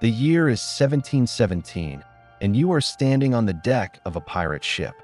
The year is 1717, and you are standing on the deck of a pirate ship.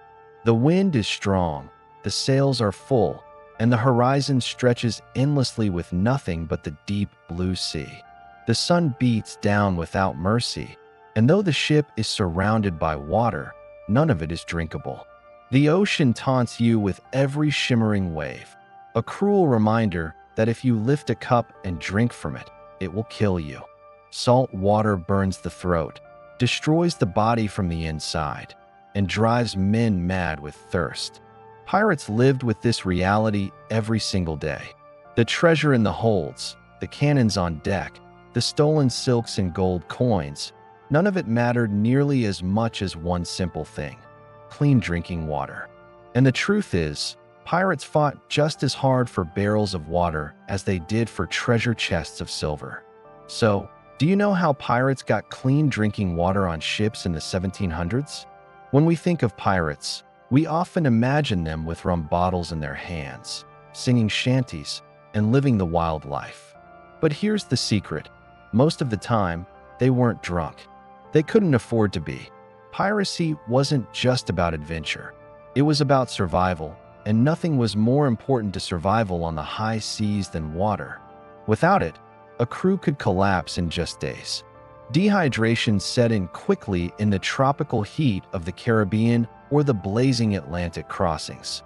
The wind is strong, the sails are full, and the horizon stretches endlessly with nothing but the deep blue sea. The sun beats down without mercy, and though the ship is surrounded by water, none of it is drinkable. The ocean taunts you with every shimmering wave, a cruel reminder that if you lift a cup and drink from it, it will kill you. Salt water burns the throat, destroys the body from the inside, and drives men mad with thirst. Pirates lived with this reality every single day. The treasure in the holds, the cannons on deck, the stolen silks and gold coins, none of it mattered nearly as much as one simple thing: clean drinking water. And the truth is, pirates fought just as hard for barrels of water as they did for treasure chests of silver. So, do you know how pirates got clean drinking water on ships in the 1700s? When we think of pirates, we often imagine them with rum bottles in their hands, singing shanties, and living the wild life. But here's the secret: most of the time, they weren't drunk. They couldn't afford to be. Piracy wasn't just about adventure. It was about survival, and nothing was more important to survival on the high seas than water. Without it, a crew could collapse in just days. Dehydration set in quickly in the tropical heat of the Caribbean or the blazing Atlantic crossings.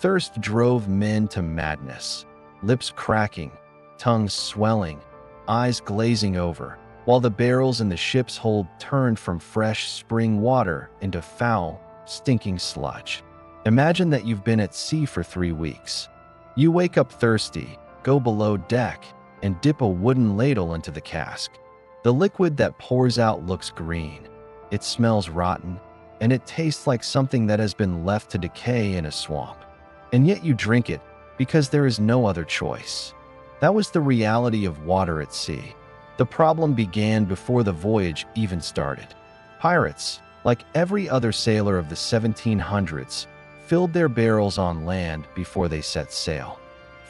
Thirst drove men to madness, lips cracking, tongues swelling, eyes glazing over, while the barrels in the ship's hold turned from fresh spring water into foul, stinking sludge. Imagine that you've been at sea for 3 weeks. You wake up thirsty, go below deck, and dip a wooden ladle into the cask. The liquid that pours out looks green. It smells rotten, and it tastes like something that has been left to decay in a swamp. And yet you drink it because there is no other choice. That was the reality of water at sea. The problem began before the voyage even started. Pirates, like every other sailor of the 1700s, filled their barrels on land before they set sail.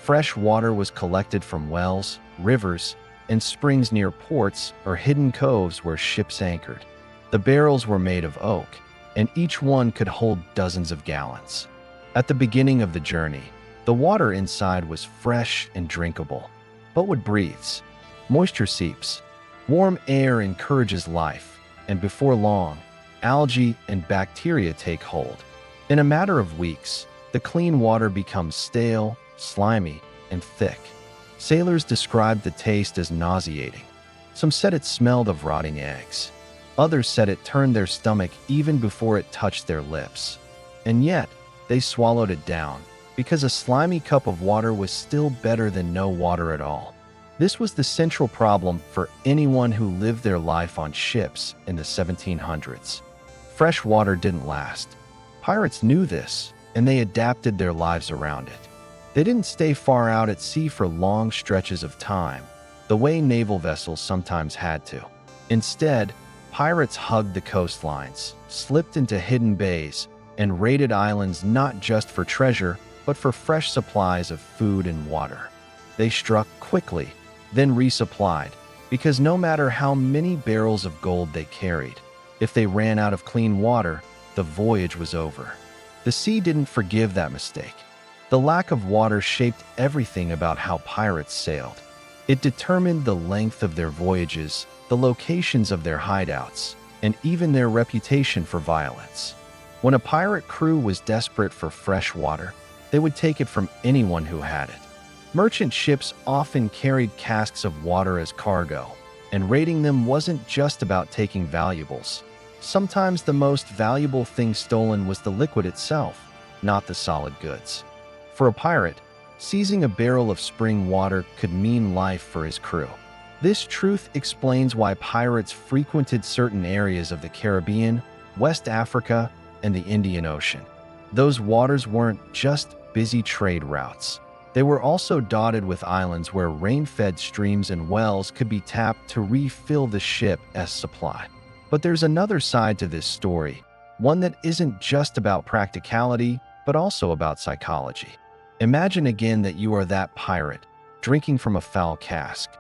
Fresh water was collected from wells, rivers, and springs near ports or hidden coves where ships anchored. The barrels were made of oak, and each one could hold dozens of gallons. At the beginning of the journey, the water inside was fresh and drinkable. But what breathes? Moisture seeps. Warm air encourages life, and before long, algae and bacteria take hold. In a matter of weeks, the clean water becomes stale, slimy, and thick. Sailors described the taste as nauseating. Some said it smelled of rotting eggs. Others said it turned their stomach even before it touched their lips. And yet, they swallowed it down, because a slimy cup of water was still better than no water at all. This was the central problem for anyone who lived their life on ships in the 1700s. Fresh water didn't last. Pirates knew this, and they adapted their lives around it. They didn't stay far out at sea for long stretches of time, the way naval vessels sometimes had to. Instead, pirates hugged the coastlines, slipped into hidden bays, and raided islands not just for treasure, but for fresh supplies of food and water. They struck quickly, then resupplied, because no matter how many barrels of gold they carried, if they ran out of clean water, the voyage was over. The sea didn't forgive that mistake. The lack of water shaped everything about how pirates sailed. It determined the length of their voyages, the locations of their hideouts, and even their reputation for violence. When a pirate crew was desperate for fresh water, they would take it from anyone who had it. Merchant ships often carried casks of water as cargo, and raiding them wasn't just about taking valuables. Sometimes the most valuable thing stolen was the liquid itself, not the solid goods. For a pirate, seizing a barrel of spring water could mean life for his crew. This truth explains why pirates frequented certain areas of the Caribbean, West Africa, and the Indian Ocean. Those waters weren't just busy trade routes. They were also dotted with islands where rain-fed streams and wells could be tapped to refill the ship as supply. But there's another side to this story, one that isn't just about practicality, but also about psychology. Imagine again that you are that pirate, drinking from a foul cask.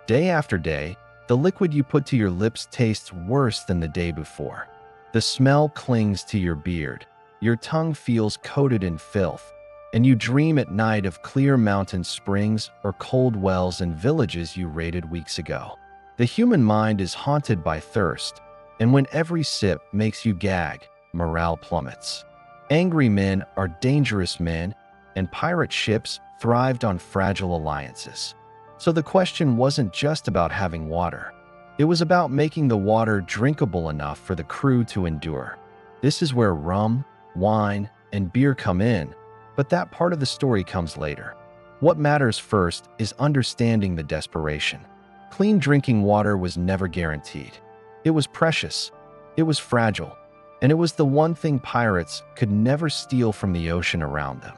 Day after day, The liquid you put to your lips tastes worse than the day before. The smell clings to your beard. Your tongue feels coated in filth, and you dream at night of clear mountain springs or cold wells in villages you raided weeks ago. The human mind is haunted by thirst, and when every sip makes you gag, morale plummets. Angry men are dangerous men, and pirate ships thrived on fragile alliances. So the question wasn't just about having water. It was about making the water drinkable enough for the crew to endure. This is where rum, wine, and beer come in, but that part of the story comes later. What matters first is understanding the desperation. Clean drinking water was never guaranteed. It was precious, it was fragile, and it was the one thing pirates could never steal from the ocean around them.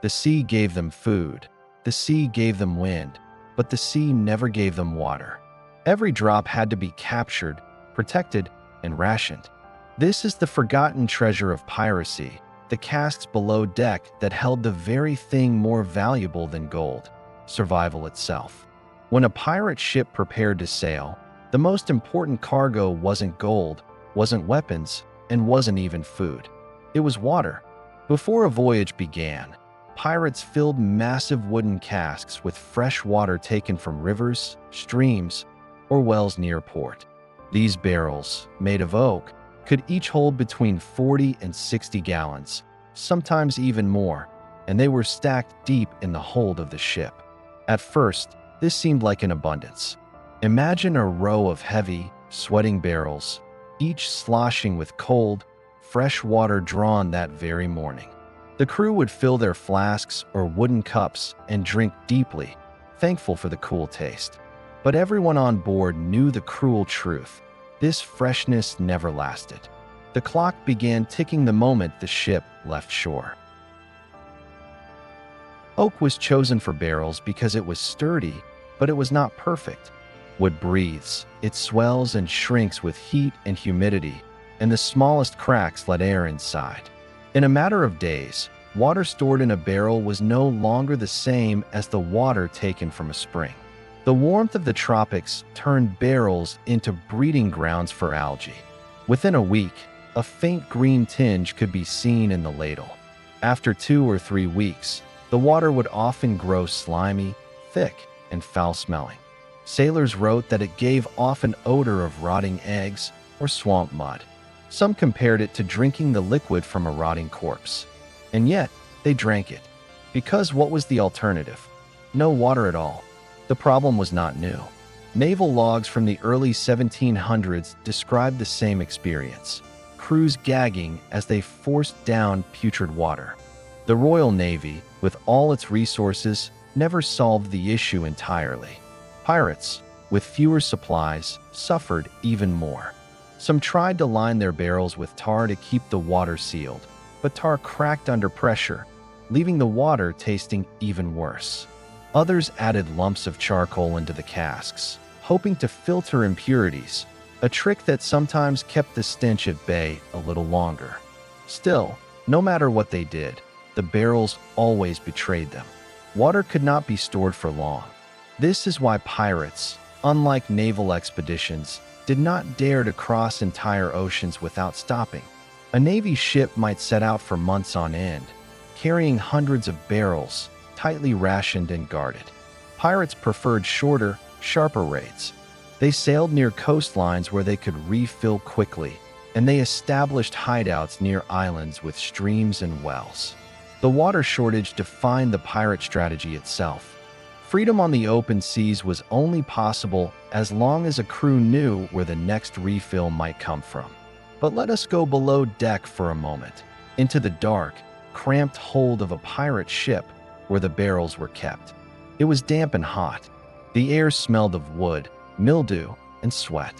The sea gave them food, the sea gave them wind, but the sea never gave them water. Every drop had to be captured, protected, and rationed. This is the forgotten treasure of piracy, the casks below deck that held the very thing more valuable than gold, survival itself. When a pirate ship prepared to sail, the most important cargo wasn't gold, wasn't weapons, and wasn't even food. It was water. Before a voyage began, pirates filled massive wooden casks with fresh water taken from rivers, streams, or wells near port. These barrels, made of oak, could each hold between 40 and 60 gallons, sometimes even more, and they were stacked deep in the hold of the ship. At first, this seemed like an abundance. Imagine a row of heavy, sweating barrels, each sloshing with cold, fresh water drawn that very morning. The crew would fill their flasks or wooden cups and drink deeply, thankful for the cool taste. But everyone on board knew the cruel truth. This freshness never lasted. The clock began ticking the moment the ship left shore. Oak was chosen for barrels because it was sturdy, but it was not perfect. Wood breathes, it swells and shrinks with heat and humidity, and the smallest cracks let air inside. In a matter of days, water stored in a barrel was no longer the same as the water taken from a spring. The warmth of the tropics turned barrels into breeding grounds for algae. Within a week, a faint green tinge could be seen in the ladle. After 2 or 3 weeks, the water would often grow slimy, thick, and foul-smelling. Sailors wrote that it gave off an odor of rotting eggs or swamp mud. Some compared it to drinking the liquid from a rotting corpse. And yet, they drank it. Because what was the alternative? No water at all. The problem was not new. Naval logs from the early 1700s described the same experience. Crews gagging as they forced down putrid water. The Royal Navy, with all its resources, never solved the issue entirely. Pirates, with fewer supplies, suffered even more. Some tried to line their barrels with tar to keep the water sealed, but tar cracked under pressure, leaving the water tasting even worse. Others added lumps of charcoal into the casks, hoping to filter impurities, a trick that sometimes kept the stench at bay a little longer. Still, no matter what they did, the barrels always betrayed them. Water could not be stored for long. This is why pirates, unlike naval expeditions, did not dare to cross entire oceans without stopping. A Navy ship might set out for months on end, carrying hundreds of barrels, tightly rationed and guarded. Pirates preferred shorter, sharper raids. They sailed near coastlines where they could refill quickly, and they established hideouts near islands with streams and wells. The water shortage defined the pirate strategy itself. Freedom on the open seas was only possible as long as a crew knew where the next refill might come from. But let us go below deck for a moment, into the dark, cramped hold of a pirate ship where the barrels were kept. It was damp and hot. The air smelled of wood, mildew, and sweat.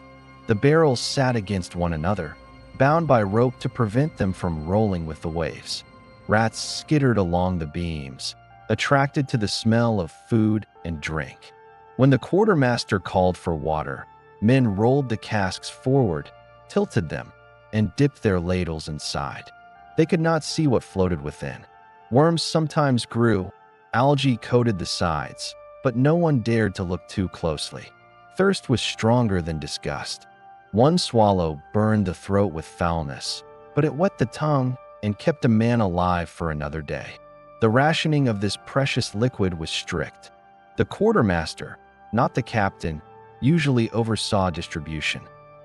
The barrels sat against one another, bound by rope to prevent them from rolling with the waves. Rats skittered along the beams, attracted to the smell of food and drink. When the quartermaster called for water, men rolled the casks forward, tilted them, and dipped their ladles inside. They could not see what floated within. Worms sometimes grew, algae coated the sides, but no one dared to look too closely. Thirst was stronger than disgust. One swallow burned the throat with foulness, but it wet the tongue and kept a man alive for another day. The rationing of this precious liquid was strict. The quartermaster, not the captain, usually oversaw distribution.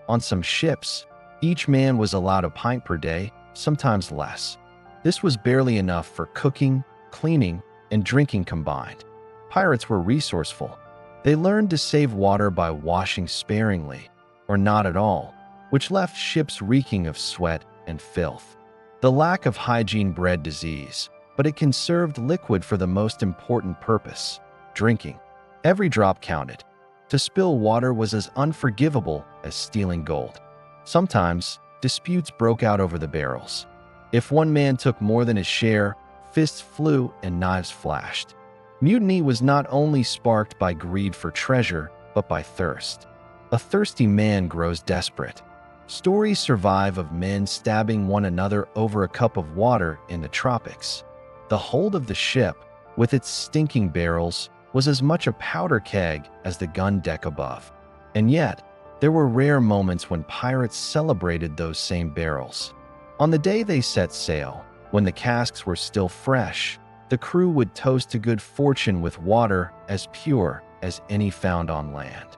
On some ships, each man was allowed a pint per day, sometimes less. This was barely enough for cooking, cleaning, and drinking combined. Pirates were resourceful. They learned to save water by washing sparingly, or not at all, which left ships reeking of sweat and filth. The lack of hygiene bred disease, but it conserved liquid for the most important purpose: drinking. Every drop counted. To spill water was as unforgivable as stealing gold. Sometimes, disputes broke out over the barrels. If one man took more than his share, fists flew and knives flashed. Mutiny was not only sparked by greed for treasure, but by thirst. A thirsty man grows desperate. Stories survive of men stabbing one another over a cup of water in the tropics. The hold of the ship, with its stinking barrels, was as much a powder keg as the gun deck above. And yet, there were rare moments when pirates celebrated those same barrels. On the day they set sail, when the casks were still fresh, the crew would toast to good fortune with water as pure as any found on land.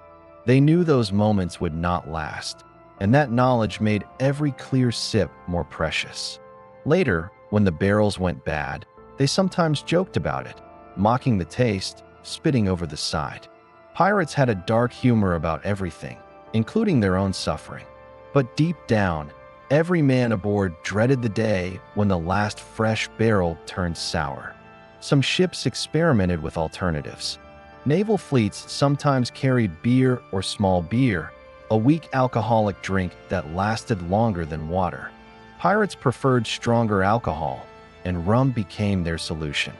They knew those moments would not last, and that knowledge made every clear sip more precious. Later, when the barrels went bad, they sometimes joked about it, mocking the taste, spitting over the side. Pirates had a dark humor about everything, including their own suffering. But deep down, every man aboard dreaded the day when the last fresh barrel turned sour. Some ships experimented with alternatives. Naval fleets sometimes carried beer or small beer, a weak alcoholic drink that lasted longer than water. Pirates preferred stronger alcohol, and rum became their solution.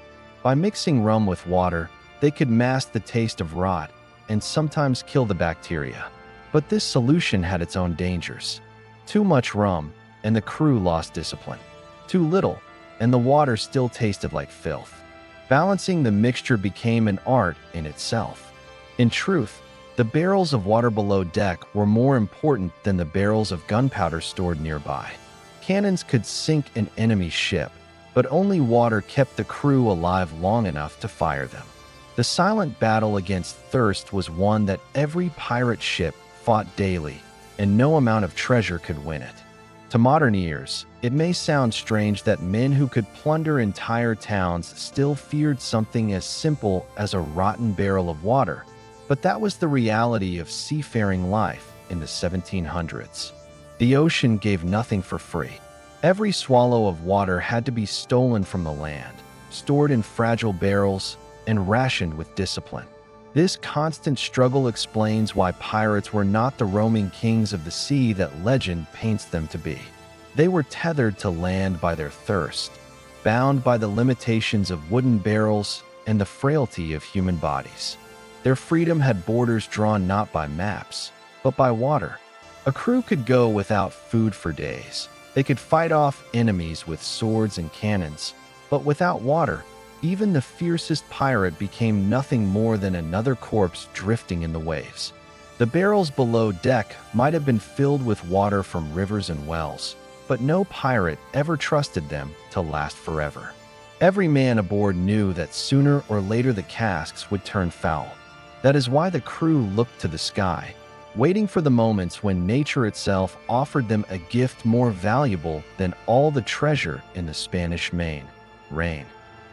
By mixing rum with water, they could mask the taste of rot and sometimes kill the bacteria. But this solution had its own dangers. Too much rum, and the crew lost discipline. Too little, and the water still tasted like filth. Balancing the mixture became an art in itself. In truth, the barrels of water below deck were more important than the barrels of gunpowder stored nearby. Cannons could sink an enemy ship, but only water kept the crew alive long enough to fire them. The silent battle against thirst was one that every pirate ship fought daily, and no amount of treasure could win it. To modern ears, it may sound strange that men who could plunder entire towns still feared something as simple as a rotten barrel of water, but that was the reality of seafaring life in the 1700s. The ocean gave nothing for free. Every swallow of water had to be stolen from the land, stored in fragile barrels, and rationed with discipline. This constant struggle explains why pirates were not the roaming kings of the sea that legend paints them to be. They were tethered to land by their thirst, bound by the limitations of wooden barrels and the frailty of human bodies. Their freedom had borders drawn not by maps, but by water. A crew could go without food for days. They could fight off enemies with swords and cannons, but without water, even the fiercest pirate became nothing more than another corpse drifting in the waves. The barrels below deck might have been filled with water from rivers and wells, but no pirate ever trusted them to last forever. Every man aboard knew that sooner or later the casks would turn foul. That is why the crew looked to the sky, waiting for the moments when nature itself offered them a gift more valuable than all the treasure in the Spanish Main: rain.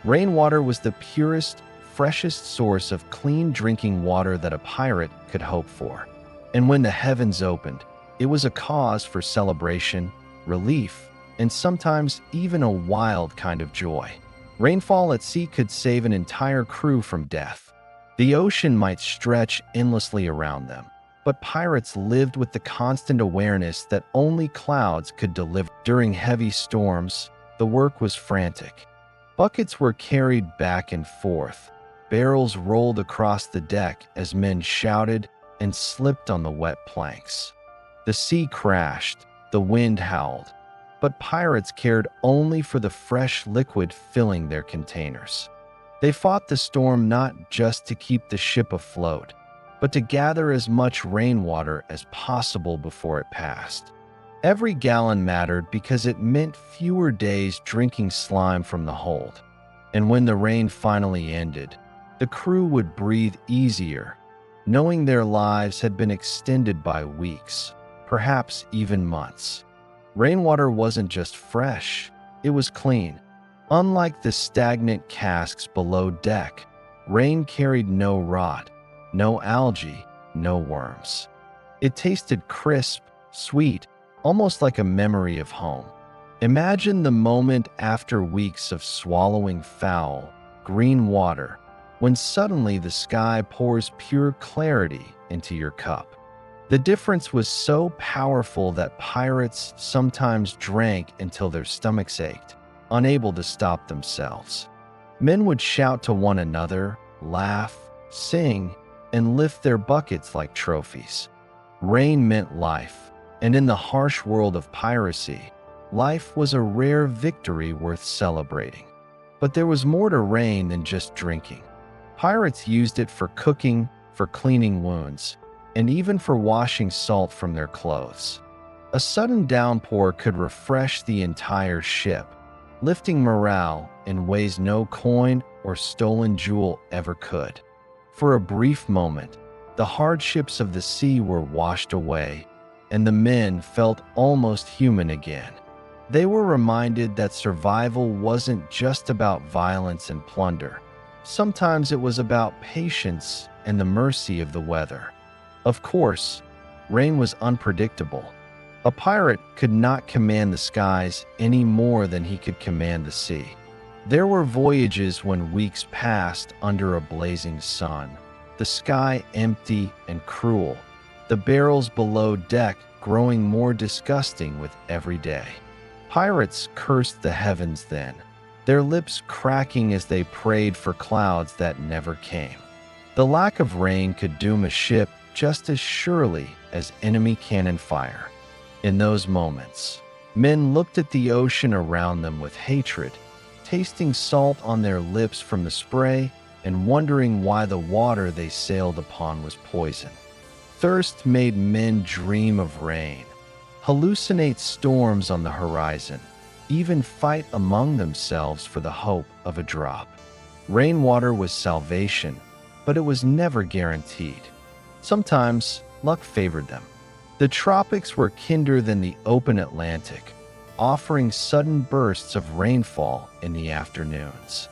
Rainwater was the purest, freshest source of clean drinking water that a pirate could hope for. And when the heavens opened, it was a cause for celebration, relief, and sometimes even a wild kind of joy. Rainfall at sea could save an entire crew from death. The ocean might stretch endlessly around them, but pirates lived with the constant awareness that only clouds could deliver. During heavy storms, the work was frantic. Buckets were carried back and forth. Barrels rolled across the deck as men shouted and slipped on the wet planks. The sea crashed, the wind howled, but pirates cared only for the fresh liquid filling their containers. They fought the storm not just to keep the ship afloat, but to gather as much rainwater as possible before it passed. Every gallon mattered because it meant fewer days drinking slime from the hold. And when the rain finally ended, the crew would breathe easier, knowing their lives had been extended by weeks, perhaps even months. Rainwater wasn't just fresh, it was clean. Unlike the stagnant casks below deck, rain carried no rot, no algae, no worms. It tasted crisp, sweet, almost like a memory of home. Imagine the moment after weeks of swallowing foul, green water, when suddenly the sky pours pure clarity into your cup. The difference was so powerful that pirates sometimes drank until their stomachs ached, unable to stop themselves. Men would shout to one another, laugh, sing, and lift their buckets like trophies. Rain meant life, and in the harsh world of piracy, life was a rare victory worth celebrating. But there was more to rain than just drinking. Pirates used it for cooking, for cleaning wounds, and even for washing salt from their clothes. A sudden downpour could refresh the entire ship, lifting morale in ways no coin or stolen jewel ever could. For a brief moment, the hardships of the sea were washed away, and the men felt almost human again. They were reminded that survival wasn't just about violence and plunder. Sometimes it was about patience and the mercy of the weather. Of course, rain was unpredictable. A pirate could not command the skies any more than he could command the sea. There were voyages when weeks passed under a blazing sun, the sky empty and cruel, the barrels below deck growing more disgusting with every day. Pirates cursed the heavens then, their lips cracking as they prayed for clouds that never came. The lack of rain could doom a ship just as surely as enemy cannon fire. In those moments, men looked at the ocean around them with hatred, tasting salt on their lips from the spray and wondering why the water they sailed upon was poison. Thirst made men dream of rain, hallucinate storms on the horizon, even fight among themselves for the hope of a drop. Rainwater was salvation, but it was never guaranteed. Sometimes luck favored them. The tropics were kinder than the open Atlantic, offering sudden bursts of rainfall in the afternoons.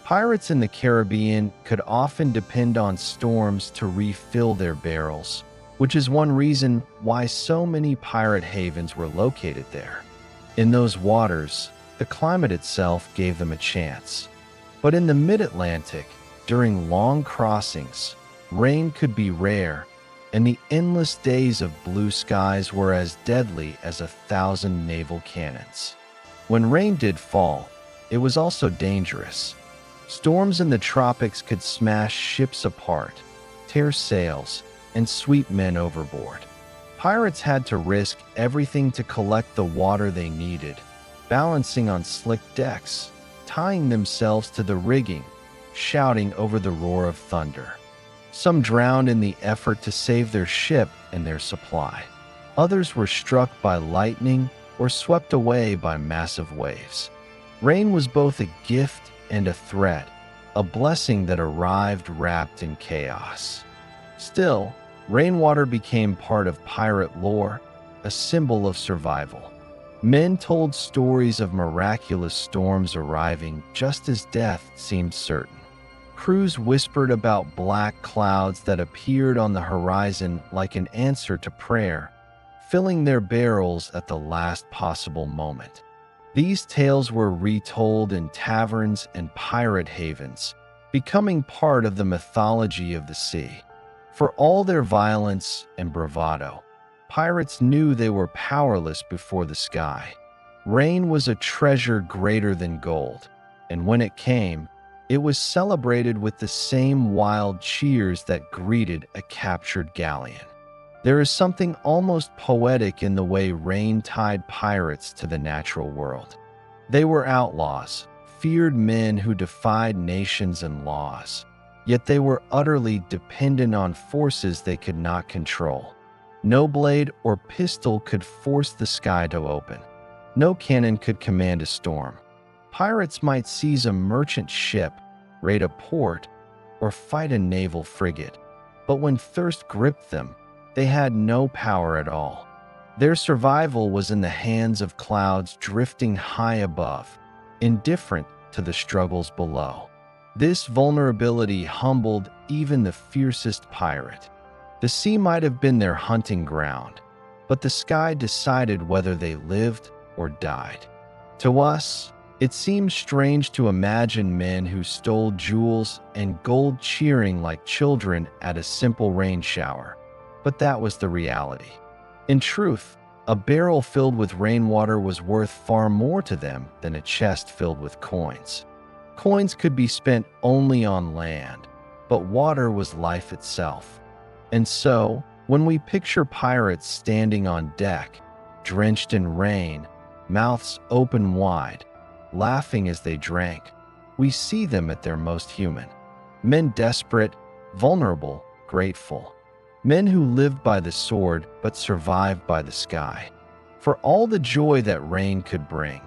Pirates in the Caribbean could often depend on storms to refill their barrels, which is one reason why so many pirate havens were located there. In those waters, the climate itself gave them a chance. But in the mid-Atlantic, during long crossings, rain could be rare, and the endless days of blue skies were as deadly as 1,000 naval cannons. When rain did fall, it was also dangerous. Storms in the tropics could smash ships apart, tear sails, and sweep men overboard. Pirates had to risk everything to collect the water they needed, balancing on slick decks, tying themselves to the rigging, shouting over the roar of thunder. Some drowned in the effort to save their ship and their supply. Others were struck by lightning or swept away by massive waves. Rain was both a gift and a threat, a blessing that arrived wrapped in chaos. Still, rainwater became part of pirate lore, a symbol of survival. Men told stories of miraculous storms arriving just as death seemed certain. Crews whispered about black clouds that appeared on the horizon like an answer to prayer, filling their barrels at the last possible moment. These tales were retold in taverns and pirate havens, becoming part of the mythology of the sea. For all their violence and bravado, pirates knew they were powerless before the sky. Rain was a treasure greater than gold, and when it came, it was celebrated with the same wild cheers that greeted a captured galleon. There is something almost poetic in the way rain tied pirates to the natural world. They were outlaws, feared men who defied nations and laws. yet they were utterly dependent on forces they could not control. No blade or pistol could force the sky to open. No cannon could command a storm. Pirates might seize a merchant ship, raid a port, or fight a naval frigate, but when thirst gripped them, they had no power at all. Their survival was in the hands of clouds drifting high above, indifferent to the struggles below. This vulnerability humbled even the fiercest pirate. The sea might have been their hunting ground, but the sky decided whether they lived or died. To us, it seems strange to imagine men who stole jewels and gold cheering like children at a simple rain shower, but that was the reality. In truth, a barrel filled with rainwater was worth far more to them than a chest filled with coins. Coins could be spent only on land, but water was life itself. And so, when we picture pirates standing on deck, drenched in rain, mouths open wide, laughing as they drank, we see them at their most human. Men desperate, vulnerable, grateful. Men who lived by the sword but survived by the sky. For all the joy that rain could bring,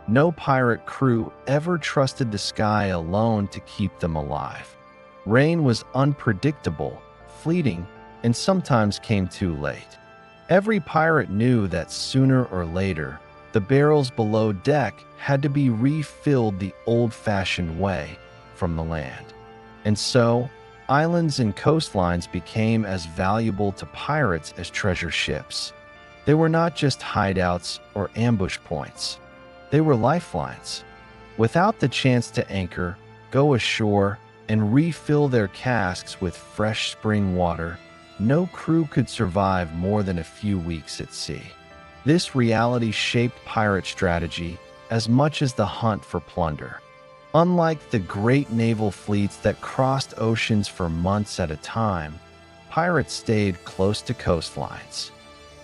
no pirate crew ever trusted the sky alone to keep them alive. Rain was unpredictable, fleeting, and sometimes came too late. Every pirate knew that sooner or later, the barrels below deck had to be refilled the old-fashioned way from the land. And so, islands and coastlines became as valuable to pirates as treasure ships. They were not just hideouts or ambush points. They were lifelines. Without the chance to anchor, go ashore, and refill their casks with fresh spring water, no crew could survive more than a few weeks at sea. This reality shaped pirate strategy as much as the hunt for plunder. Unlike the great naval fleets that crossed oceans for months at a time, pirates stayed close to coastlines.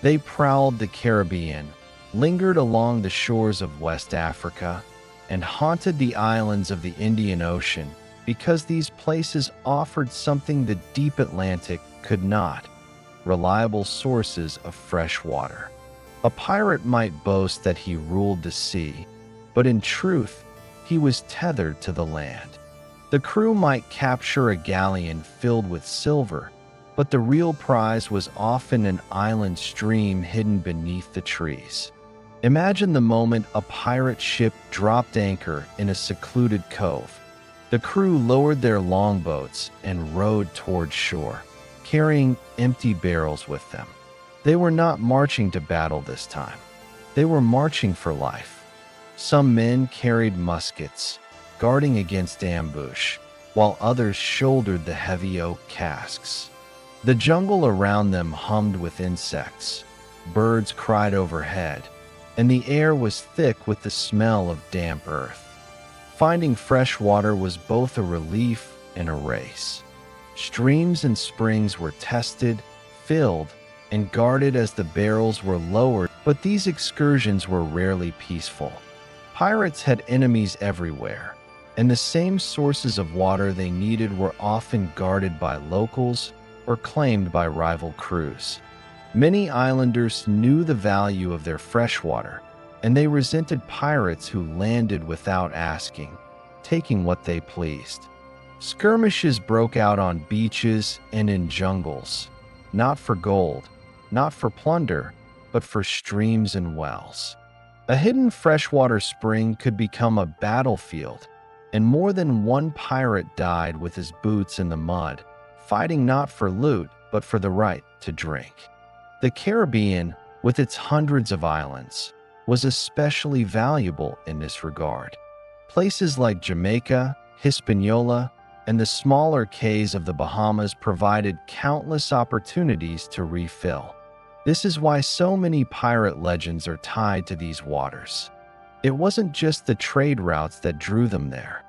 They prowled the Caribbean, lingered along the shores of West Africa, and haunted the islands of the Indian Ocean because these places offered something the deep Atlantic could not: reliable sources of fresh water. A pirate might boast that he ruled the sea, but in truth, he was tethered to the land. The crew might capture a galleon filled with silver, but the real prize was often an island stream hidden beneath the trees. Imagine the moment a pirate ship dropped anchor in a secluded cove. The crew lowered their longboats and rowed toward shore, carrying empty barrels with them. They were not marching to battle this time. They were marching for life. Some men carried muskets, guarding against ambush, while others shouldered the heavy oak casks. The jungle around them hummed with insects. Birds cried overhead, and the air was thick with the smell of damp earth. Finding fresh water was both a relief and a race. Streams and springs were tested, filled, and guarded as the barrels were lowered, but these excursions were rarely peaceful. Pirates had enemies everywhere, and the same sources of water they needed were often guarded by locals or claimed by rival crews. Many islanders knew the value of their fresh water, and they resented pirates who landed without asking, taking what they pleased. Skirmishes broke out on beaches and in jungles, not for gold, not for plunder, but for streams and wells. A hidden freshwater spring could become a battlefield, and more than one pirate died with his boots in the mud, fighting not for loot, but for the right to drink. The Caribbean, with its hundreds of islands, was especially valuable in this regard. Places like Jamaica, Hispaniola, and the smaller cays of the Bahamas provided countless opportunities to refill. This is why so many pirate legends are tied to these waters. It wasn't just the trade routes that drew them there.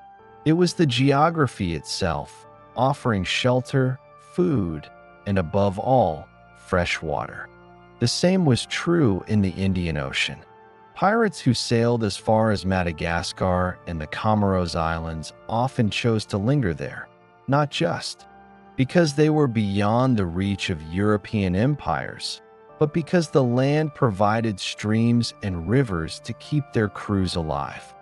It was the geography itself, offering shelter, food, and above all, fresh water. The same was true in the Indian Ocean. Pirates who sailed as far as Madagascar and the Comoros Islands often chose to linger there, not just because they were beyond the reach of European empires, but because the land provided streams and rivers to keep their crews alive.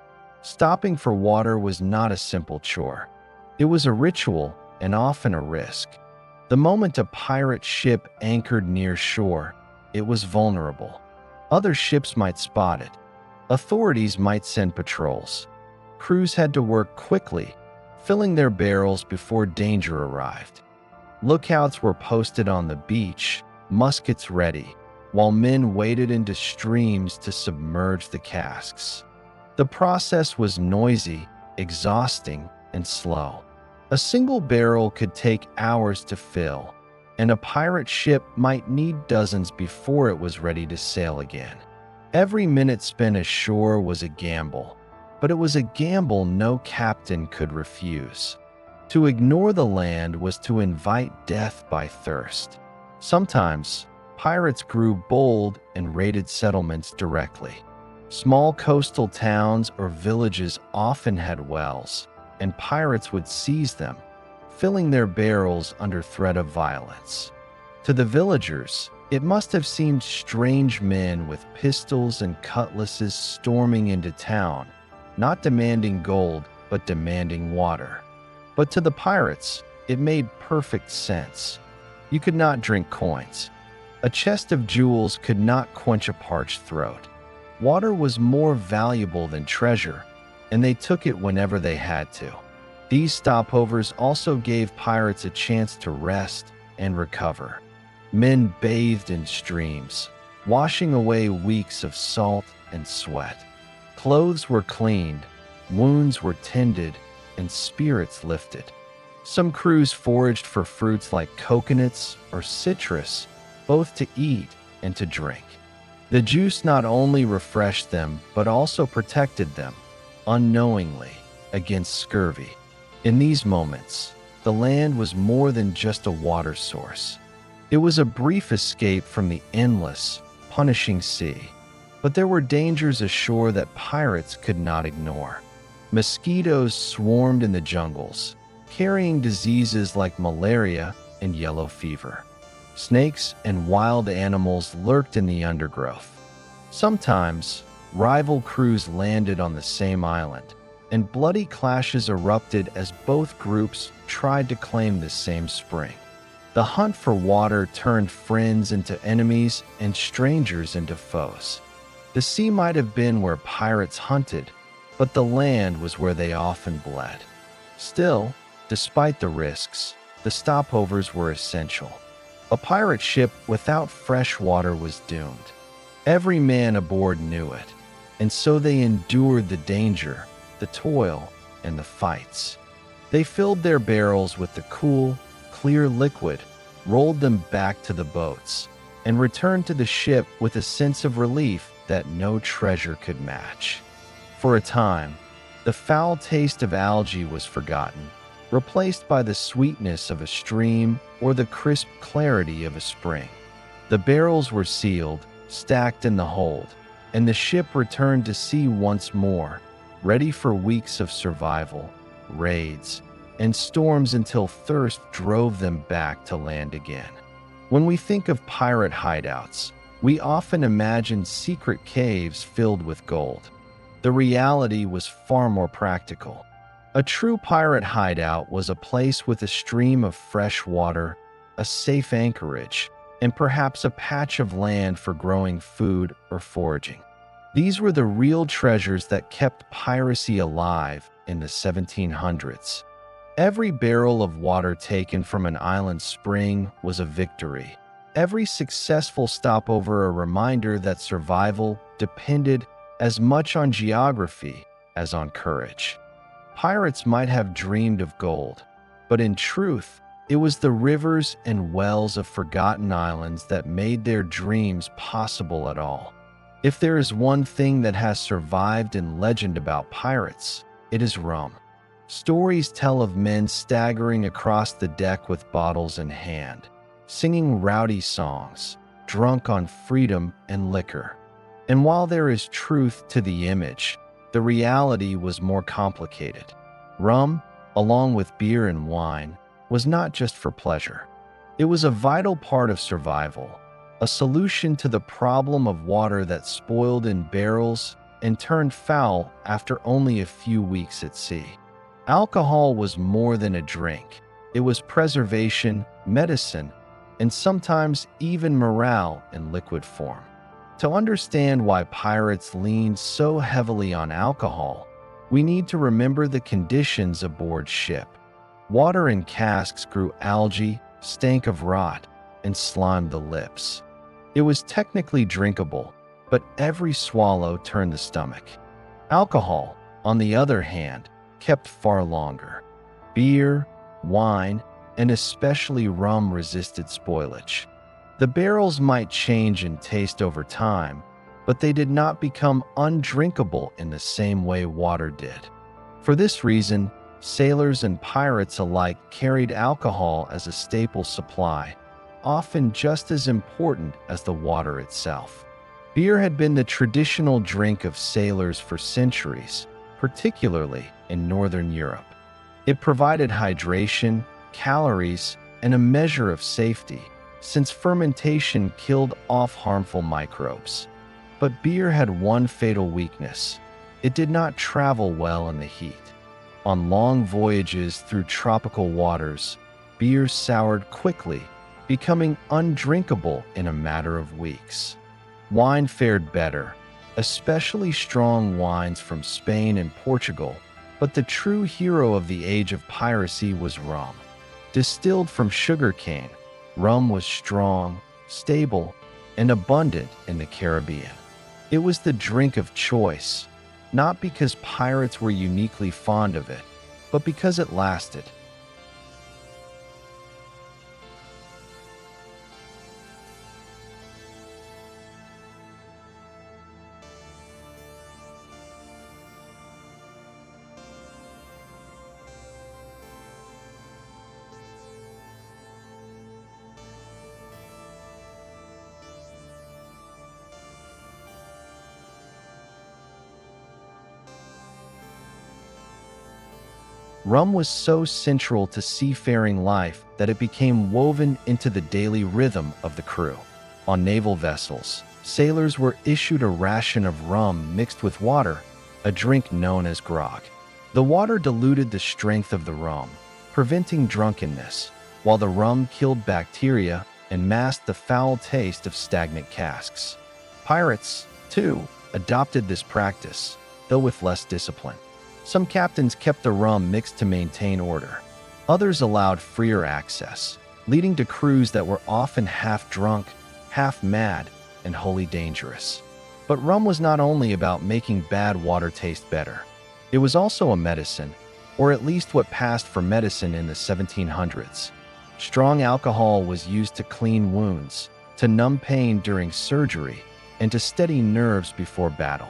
Stopping for water was not a simple chore. It was a ritual and often a risk. The moment a pirate ship anchored near shore, it was vulnerable. Other ships might spot it. Authorities might send patrols. Crews had to work quickly, filling their barrels before danger arrived. Lookouts were posted on the beach, muskets ready, while men waded into streams to submerge the casks. The process was noisy, exhausting, and slow. A single barrel could take hours to fill, and a pirate ship might need dozens before it was ready to sail again. Every minute spent ashore was a gamble, but it was a gamble no captain could refuse. To ignore the land was to invite death by thirst. Sometimes, pirates grew bold and raided settlements directly. Small coastal towns or villages often had wells, and pirates would seize them, filling their barrels under threat of violence. To the villagers, it must have seemed strange men with pistols and cutlasses storming into town, not demanding gold, but demanding water. But to the pirates, it made perfect sense. You could not drink coins. A chest of jewels could not quench a parched throat. Water was more valuable than treasure, and they took it whenever they had to. These stopovers also gave pirates a chance to rest and recover. Men bathed in streams, washing away weeks of salt and sweat. Clothes were cleaned, wounds were tended, and spirits lifted. Some crews foraged for fruits like coconuts or citrus, both to eat and to drink. The juice not only refreshed them, but also protected them, unknowingly, against scurvy. In these moments, the land was more than just a water source. It was a brief escape from the endless, punishing sea. But there were dangers ashore that pirates could not ignore. Mosquitoes swarmed in the jungles, carrying diseases like malaria and yellow fever. Snakes and wild animals lurked in the undergrowth. Sometimes, rival crews landed on the same island, and bloody clashes erupted as both groups tried to claim the same spring. The hunt for water turned friends into enemies and strangers into foes. The sea might have been where pirates hunted, but the land was where they often bled. Still, despite the risks, the stopovers were essential. A pirate ship without fresh water was doomed. Every man aboard knew it, and so they endured the danger, the toil, and the fights. They filled their barrels with the cool, clear liquid, rolled them back to the boats, and returned to the ship with a sense of relief that no treasure could match. For a time, the foul taste of algae was forgotten, replaced by the sweetness of a stream or the crisp clarity of a spring. The barrels were sealed, stacked in the hold, and the ship returned to sea once more, ready for weeks of survival, raids, and storms until thirst drove them back to land again. When we think of pirate hideouts, we often imagine secret caves filled with gold. The reality was far more practical. A true pirate hideout was a place with a stream of fresh water, a safe anchorage, and perhaps a patch of land for growing food or foraging. These were the real treasures that kept piracy alive in the 1700s. Every barrel of water taken from an island spring was a victory. Every successful stopover a reminder that survival depended as much on geography as on courage. Pirates might have dreamed of gold, but in truth, it was the rivers and wells of forgotten islands that made their dreams possible at all. If there is one thing that has survived in legend about pirates, it is rum. Stories tell of men staggering across the deck with bottles in hand, singing rowdy songs, drunk on freedom and liquor. And while there is truth to the image, the reality was more complicated. Rum, along with beer and wine, was not just for pleasure. It was a vital part of survival, a solution to the problem of water that spoiled in barrels and turned foul after only a few weeks at sea. Alcohol was more than a drink. It was preservation, medicine, and sometimes even morale in liquid form. To understand why pirates leaned so heavily on alcohol, we need to remember the conditions aboard ship. Water in casks grew algae, stank of rot, and slimed the lips. It was technically drinkable, but every swallow turned the stomach. Alcohol, on the other hand, kept far longer. Beer, wine, and especially rum resisted spoilage. The barrels might change in taste over time, but they did not become undrinkable in the same way water did. For this reason, sailors and pirates alike carried alcohol as a staple supply, often just as important as the water itself. Beer had been the traditional drink of sailors for centuries, particularly in Northern Europe. It provided hydration, calories, and a measure of safety, since fermentation killed off harmful microbes. But beer had one fatal weakness: it did not travel well in the heat. On long voyages through tropical waters, beer soured quickly, becoming undrinkable in a matter of weeks. Wine fared better, especially strong wines from Spain and Portugal, but the true hero of the age of piracy was rum. Distilled from sugarcane, rum was strong, stable, and abundant in the Caribbean. It was the drink of choice, not because pirates were uniquely fond of it, but because it lasted. Rum was so central to seafaring life that it became woven into the daily rhythm of the crew. On naval vessels, sailors were issued a ration of rum mixed with water, a drink known as grog. The water diluted the strength of the rum, preventing drunkenness, while the rum killed bacteria and masked the foul taste of stagnant casks. Pirates, too, adopted this practice, though with less discipline. Some captains kept the rum mixed to maintain order. Others allowed freer access, leading to crews that were often half drunk, half mad, and wholly dangerous. But rum was not only about making bad water taste better. It was also a medicine, or at least what passed for medicine in the 1700s. Strong alcohol was used to clean wounds, to numb pain during surgery, and to steady nerves before battle.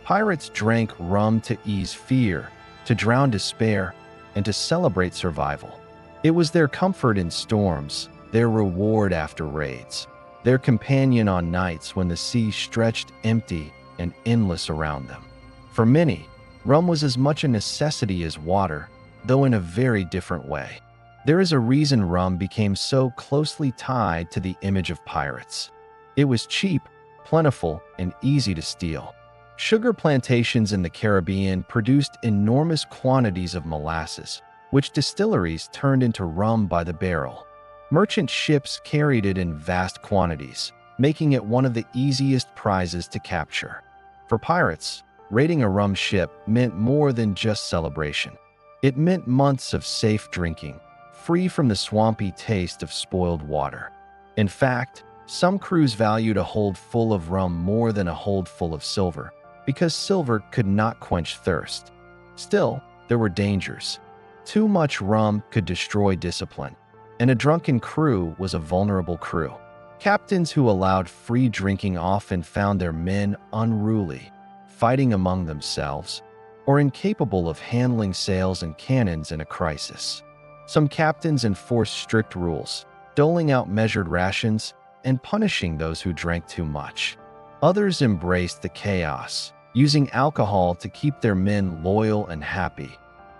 Pirates drank rum to ease fear, to drown despair, and to celebrate survival. It was their comfort in storms, their reward after raids, their companion on nights when the sea stretched empty and endless around them. For many, rum was as much a necessity as water, though in a very different way. There is a reason rum became so closely tied to the image of pirates. It was cheap, plentiful, and easy to steal. Sugar plantations in the Caribbean produced enormous quantities of molasses, which distilleries turned into rum by the barrel. Merchant ships carried it in vast quantities, making it one of the easiest prizes to capture. For pirates, raiding a rum ship meant more than just celebration. It meant months of safe drinking, free from the swampy taste of spoiled water. In fact, some crews valued a hold full of rum more than a hold full of silver, because silver could not quench thirst. Still, there were dangers. Too much rum could destroy discipline, and a drunken crew was a vulnerable crew. Captains who allowed free drinking often found their men unruly, fighting among themselves, or incapable of handling sails and cannons in a crisis. Some captains enforced strict rules, doling out measured rations and punishing those who drank too much. Others embraced the chaos, using alcohol to keep their men loyal and happy,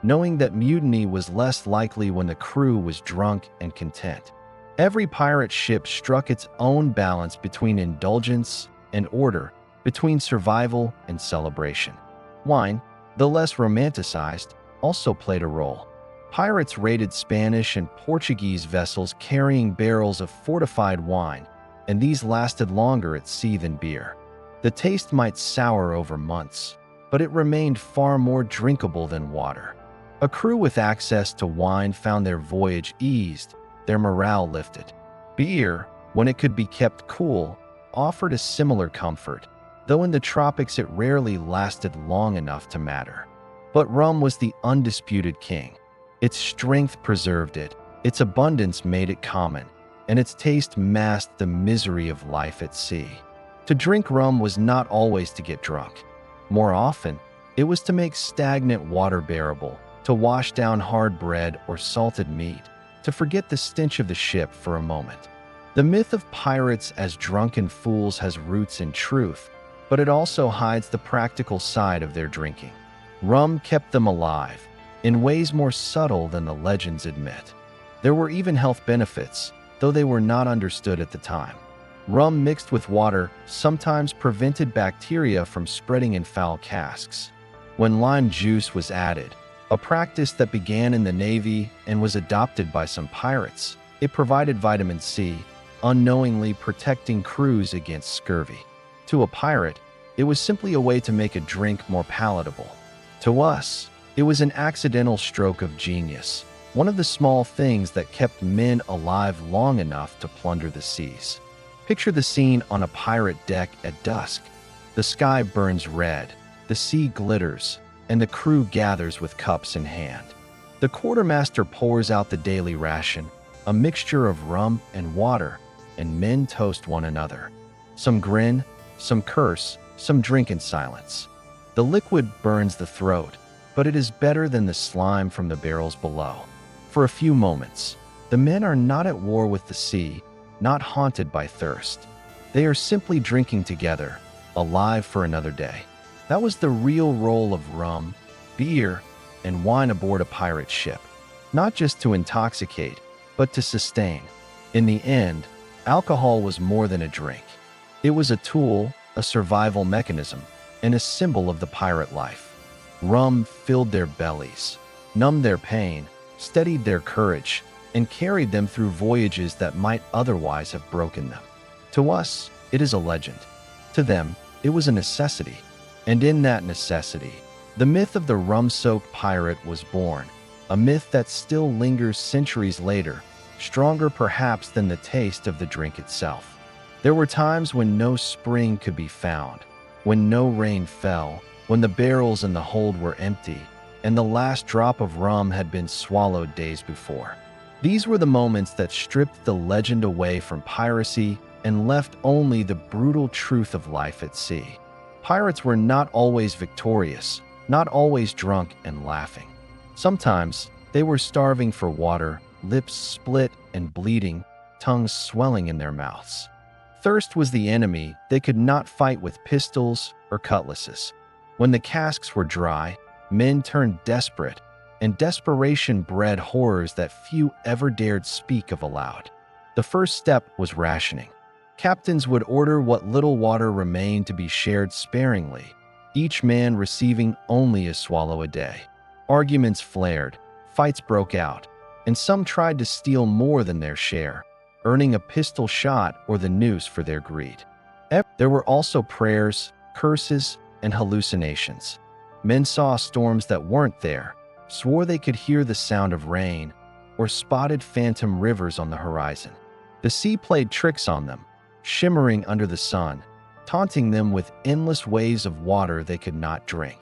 knowing that mutiny was less likely when the crew was drunk and content. Every pirate ship struck its own balance between indulgence and order, between survival and celebration. Wine, though less romanticized, also played a role. Pirates raided Spanish and Portuguese vessels carrying barrels of fortified wine, and these lasted longer at sea than beer. The taste might sour over months, but it remained far more drinkable than water. A crew with access to wine found their voyage eased, their morale lifted. Beer, when it could be kept cool, offered a similar comfort, though in the tropics it rarely lasted long enough to matter. But rum was the undisputed king. Its strength preserved it, its abundance made it common, and its taste masked the misery of life at sea. To drink rum was not always to get drunk. More often, it was to make stagnant water bearable, to wash down hard bread or salted meat, to forget the stench of the ship for a moment. The myth of pirates as drunken fools has roots in truth, but it also hides the practical side of their drinking. Rum kept them alive, in ways more subtle than the legends admit. There were even health benefits, though they were not understood at the time. Rum mixed with water sometimes prevented bacteria from spreading in foul casks. When lime juice was added, a practice that began in the Navy and was adopted by some pirates, it provided vitamin C, unknowingly protecting crews against scurvy. To a pirate, it was simply a way to make a drink more palatable. To us, it was an accidental stroke of genius, one of the small things that kept men alive long enough to plunder the seas. Picture the scene on a pirate deck at dusk. The sky burns red, the sea glitters, and the crew gathers with cups in hand. The quartermaster pours out the daily ration, a mixture of rum and water, and men toast one another. Some grin, some curse, some drink in silence. The liquid burns the throat, but it is better than the slime from the barrels below. For a few moments, the men are not at war with the sea, not haunted by thirst. They are simply drinking together, alive for another day. That was the real role of rum, beer, and wine aboard a pirate ship. Not just to intoxicate, but to sustain. In the end, alcohol was more than a drink. It was a tool, a survival mechanism, and a symbol of the pirate life. Rum filled their bellies, numbed their pain, steadied their courage, and carried them through voyages that might otherwise have broken them. To us, it is a legend. To them, it was a necessity. And in that necessity, the myth of the rum-soaked pirate was born, a myth that still lingers centuries later, stronger perhaps than the taste of the drink itself. There were times when no spring could be found, when no rain fell, when the barrels in the hold were empty, and the last drop of rum had been swallowed days before. These were the moments that stripped the legend away from piracy and left only the brutal truth of life at sea. Pirates were not always victorious, not always drunk and laughing. Sometimes they were starving for water, lips split and bleeding, tongues swelling in their mouths. Thirst was the enemy they could not fight with pistols or cutlasses. When the casks were dry, men turned desperate, and desperation bred horrors that few ever dared speak of aloud. The first step was rationing. Captains would order what little water remained to be shared sparingly, each man receiving only a swallow a day. Arguments flared, fights broke out, and some tried to steal more than their share, earning a pistol shot or the noose for their greed. There were also prayers, curses, and hallucinations. Men saw storms that weren't there, swore they could hear the sound of rain, or spotted phantom rivers on the horizon. The sea played tricks on them, shimmering under the sun, taunting them with endless waves of water they could not drink.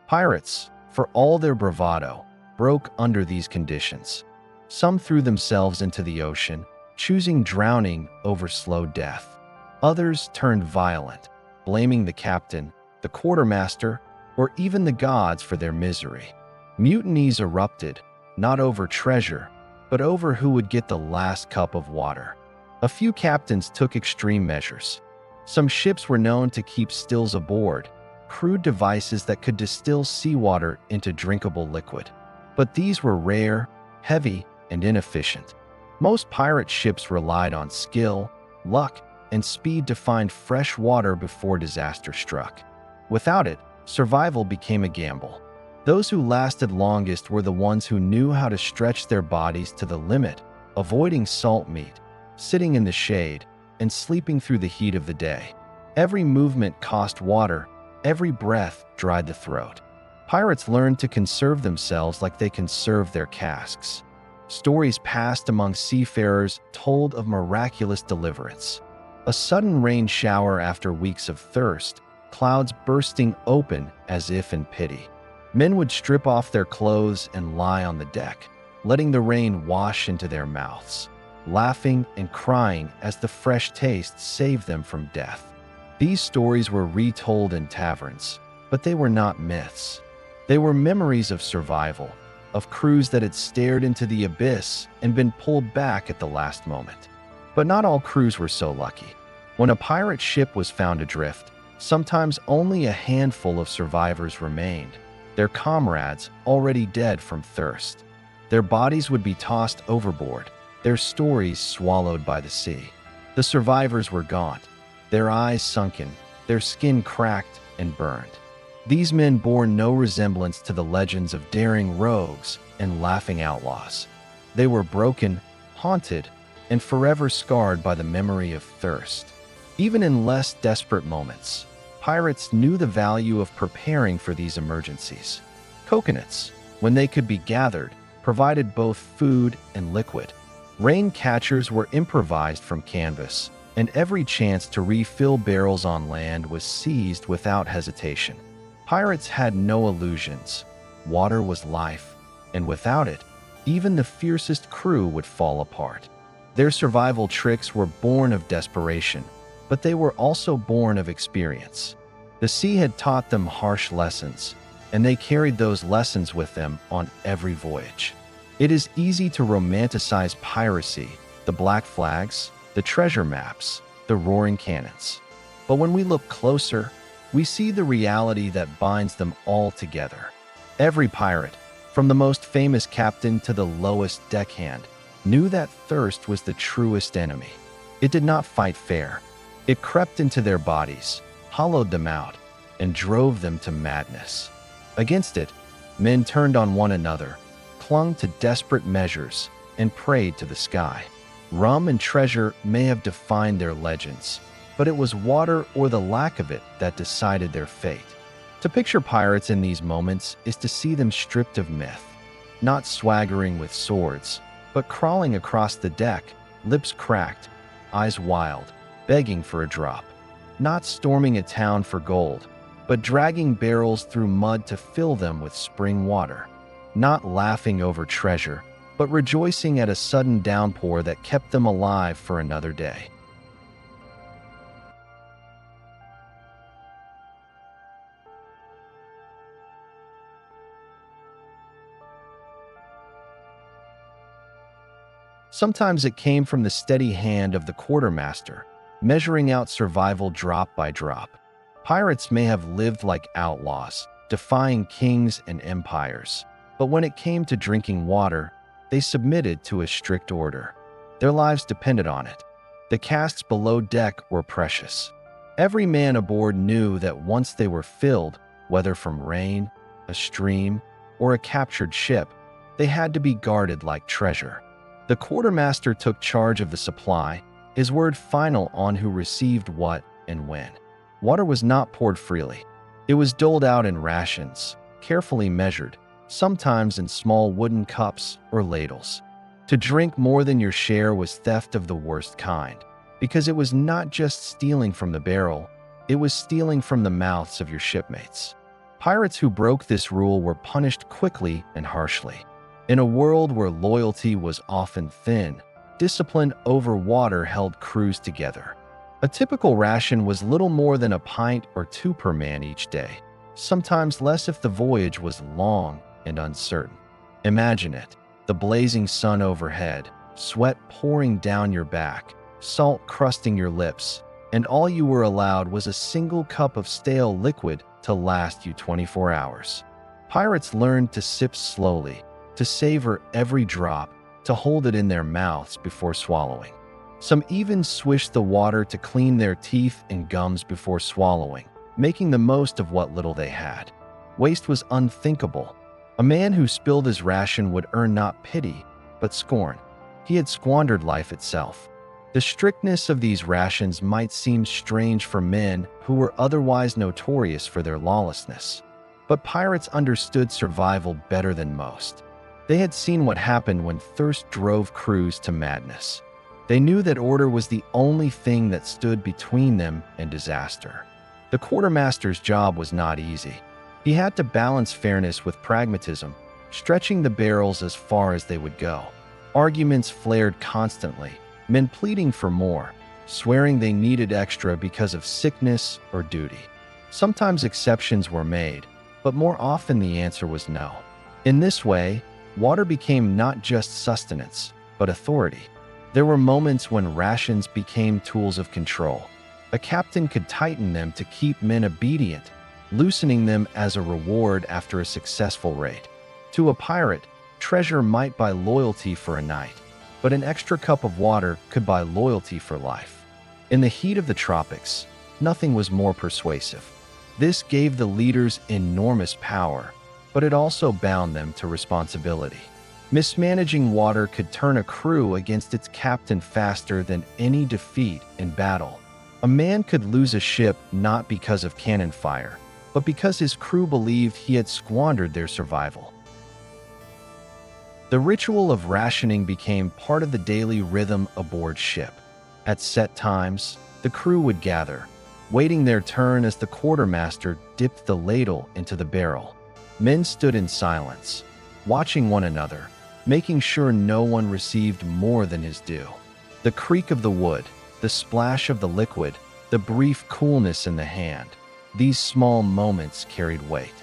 Pirates, for all their bravado, broke under these conditions. Some threw themselves into the ocean, choosing drowning over slow death. Others turned violent, blaming the captain, the quartermaster, or even the gods for their misery. Mutinies erupted, not over treasure, but over who would get the last cup of water. A few captains took extreme measures. Some ships were known to keep stills aboard, crude devices that could distill seawater into drinkable liquid. But these were rare, heavy, and inefficient. Most pirate ships relied on skill, luck, and speed to find fresh water before disaster struck. Without it, survival became a gamble. Those who lasted longest were the ones who knew how to stretch their bodies to the limit, avoiding salt meat, sitting in the shade, and sleeping through the heat of the day. Every movement cost water, every breath dried the throat. Pirates learned to conserve themselves like they conserved their casks. Stories passed among seafarers told of miraculous deliverance. A sudden rain shower after weeks of thirst, clouds bursting open as if in pity. Men would strip off their clothes and lie on the deck, letting the rain wash into their mouths, laughing and crying as the fresh taste saved them from death. These stories were retold in taverns, but they were not myths. They were memories of survival, of crews that had stared into the abyss and been pulled back at the last moment. But not all crews were so lucky. When a pirate ship was found adrift, sometimes only a handful of survivors remained, their comrades already dead from thirst. Their bodies would be tossed overboard, their stories swallowed by the sea. The survivors were gaunt, their eyes sunken, their skin cracked and burned. These men bore no resemblance to the legends of daring rogues and laughing outlaws. They were broken, haunted, and forever scarred by the memory of thirst. Even in less desperate moments, pirates knew the value of preparing for these emergencies. Coconuts, when they could be gathered, provided both food and liquid. Rain catchers were improvised from canvas, and every chance to refill barrels on land was seized without hesitation. Pirates had no illusions. Water was life, and without it, even the fiercest crew would fall apart. Their survival tricks were born of desperation, but they were also born of experience. The sea had taught them harsh lessons, and they carried those lessons with them on every voyage. It is easy to romanticize piracy, the black flags, the treasure maps, the roaring cannons. But when we look closer, we see the reality that binds them all together. Every pirate, from the most famous captain to the lowest deckhand, knew that thirst was the truest enemy. It did not fight fair. It crept into their bodies, hollowed them out, and drove them to madness. Against it, men turned on one another, clung to desperate measures, and prayed to the sky. Rum and treasure may have defined their legends, but it was water or the lack of it that decided their fate. To picture pirates in these moments is to see them stripped of myth, not swaggering with swords, but crawling across the deck, lips cracked, eyes wild, begging for a drop. Not storming a town for gold, but dragging barrels through mud to fill them with spring water. Not laughing over treasure, but rejoicing at a sudden downpour that kept them alive for another day. Sometimes it came from the steady hand of the quartermaster, measuring out survival drop by drop. Pirates may have lived like outlaws, defying kings and empires, but when it came to drinking water, they submitted to a strict order. Their lives depended on it. The casks below deck were precious. Every man aboard knew that once they were filled, whether from rain, a stream, or a captured ship, they had to be guarded like treasure. The quartermaster took charge of the supply, his word final on who received what and when. Water was not poured freely. It was doled out in rations, carefully measured, sometimes in small wooden cups or ladles. To drink more than your share was theft of the worst kind, because it was not just stealing from the barrel, it was stealing from the mouths of your shipmates. Pirates who broke this rule were punished quickly and harshly. In a world where loyalty was often thin, discipline over water held crews together. A typical ration was little more than a pint or two per man each day, sometimes less if the voyage was long and uncertain. Imagine it, the blazing sun overhead, sweat pouring down your back, salt crusting your lips, and all you were allowed was a single cup of stale liquid to last you 24 hours. Pirates learned to sip slowly, to savor every drop, to hold it in their mouths before swallowing. Some even swished the water to clean their teeth and gums before swallowing, making the most of what little they had. Waste was unthinkable. A man who spilled his ration would earn not pity, but scorn. He had squandered life itself. The strictness of these rations might seem strange for men who were otherwise notorious for their lawlessness. But pirates understood survival better than most. They had seen what happened when thirst drove crews to madness. They knew that order was the only thing that stood between them and disaster. The quartermaster's job was not easy. He had to balance fairness with pragmatism, stretching the barrels as far as they would go. Arguments flared constantly, men pleading for more, swearing they needed extra because of sickness or duty. Sometimes exceptions were made, but more often the answer was no. In this way, water became not just sustenance, but authority. There were moments when rations became tools of control. A captain could tighten them to keep men obedient, loosening them as a reward after a successful raid. To a pirate, treasure might buy loyalty for a night, but an extra cup of water could buy loyalty for life. In the heat of the tropics, nothing was more persuasive. This gave the leaders enormous power, but it also bound them to responsibility. Mismanaging water could turn a crew against its captain faster than any defeat in battle. A man could lose a ship not because of cannon fire, but because his crew believed he had squandered their survival. The ritual of rationing became part of the daily rhythm aboard ship. At set times, the crew would gather, waiting their turn as the quartermaster dipped the ladle into the barrel. Men stood in silence, watching one another, making sure no one received more than his due. The creak of the wood, the splash of the liquid, the brief coolness in the hand, these small moments carried weight.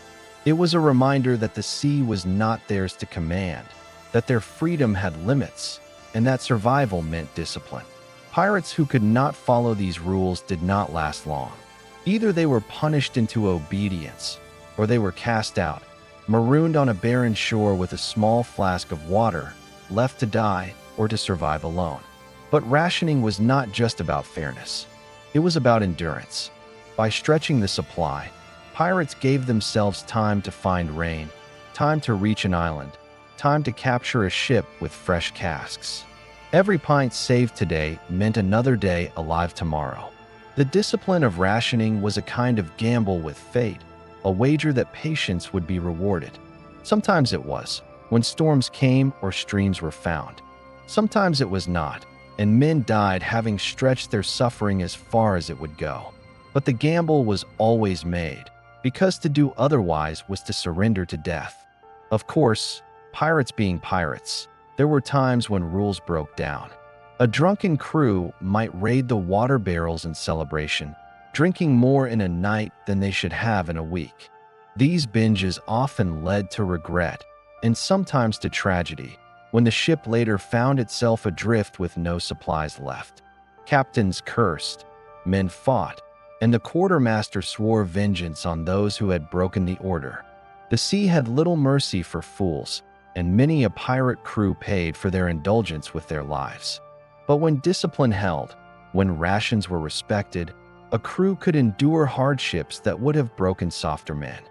It was a reminder that the sea was not theirs to command, that their freedom had limits, and that survival meant discipline. Pirates who could not follow these rules did not last long. Either they were punished into obedience, or they were cast out, marooned on a barren shore with a small flask of water, left to die or to survive alone. But rationing was not just about fairness. It was about endurance. By stretching the supply, pirates gave themselves time to find rain, time to reach an island, time to capture a ship with fresh casks. Every pint saved today meant another day alive tomorrow. The discipline of rationing was a kind of gamble with fate, a wager that patience would be rewarded. Sometimes it was, when storms came or streams were found. Sometimes it was not, and men died having stretched their suffering as far as it would go. But the gamble was always made, because to do otherwise was to surrender to death. Of course, pirates being pirates, there were times when rules broke down. A drunken crew might raid the water barrels in celebration, drinking more in a night than they should have in a week. These binges often led to regret, and sometimes to tragedy, when the ship later found itself adrift with no supplies left. Captains cursed, men fought, and the quartermaster swore vengeance on those who had broken the order. The sea had little mercy for fools, and many a pirate crew paid for their indulgence with their lives. But when discipline held, when rations were respected, a crew could endure hardships that would have broken softer men.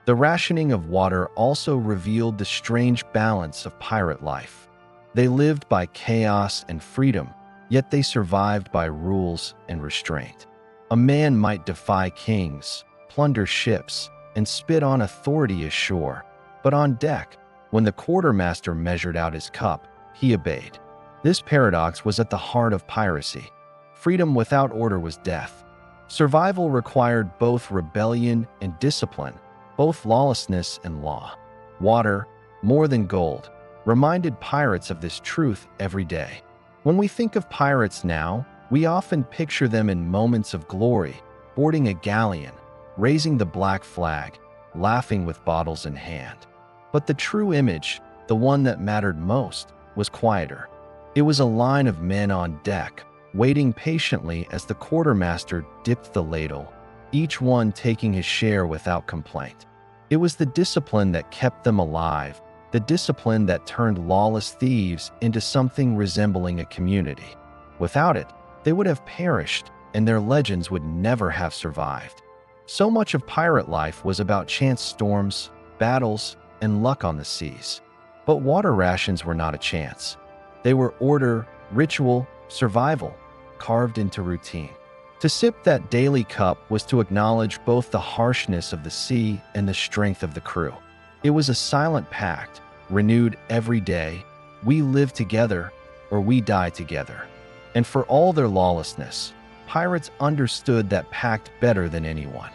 The rationing of water also revealed the strange balance of pirate life. They lived by chaos and freedom, yet they survived by rules and restraint. A man might defy kings, plunder ships, and spit on authority ashore, but on deck, when the quartermaster measured out his cup, he obeyed. This paradox was at the heart of piracy. Freedom without order was death. Survival required both rebellion and discipline, both lawlessness and law. Water, more than gold, reminded pirates of this truth every day. When we think of pirates now, we often picture them in moments of glory, boarding a galleon, raising the black flag, laughing with bottles in hand. But the true image, the one that mattered most, was quieter. It was a line of men on deck, waiting patiently as the quartermaster dipped the ladle, each one taking his share without complaint. It was the discipline that kept them alive, the the discipline that turned lawless thieves into something resembling a community. Without it, they would have perished, and their legends would never have survived. So much of pirate life was about chance storms, battles, and luck on the seas. But water rations were not a chance. They were order, ritual, survival, carved into routine. To sip that daily cup was to acknowledge both the harshness of the sea and the strength of the crew. It was a silent pact, renewed every day. We live together, or we die together. And for all their lawlessness, pirates understood that pact better than anyone.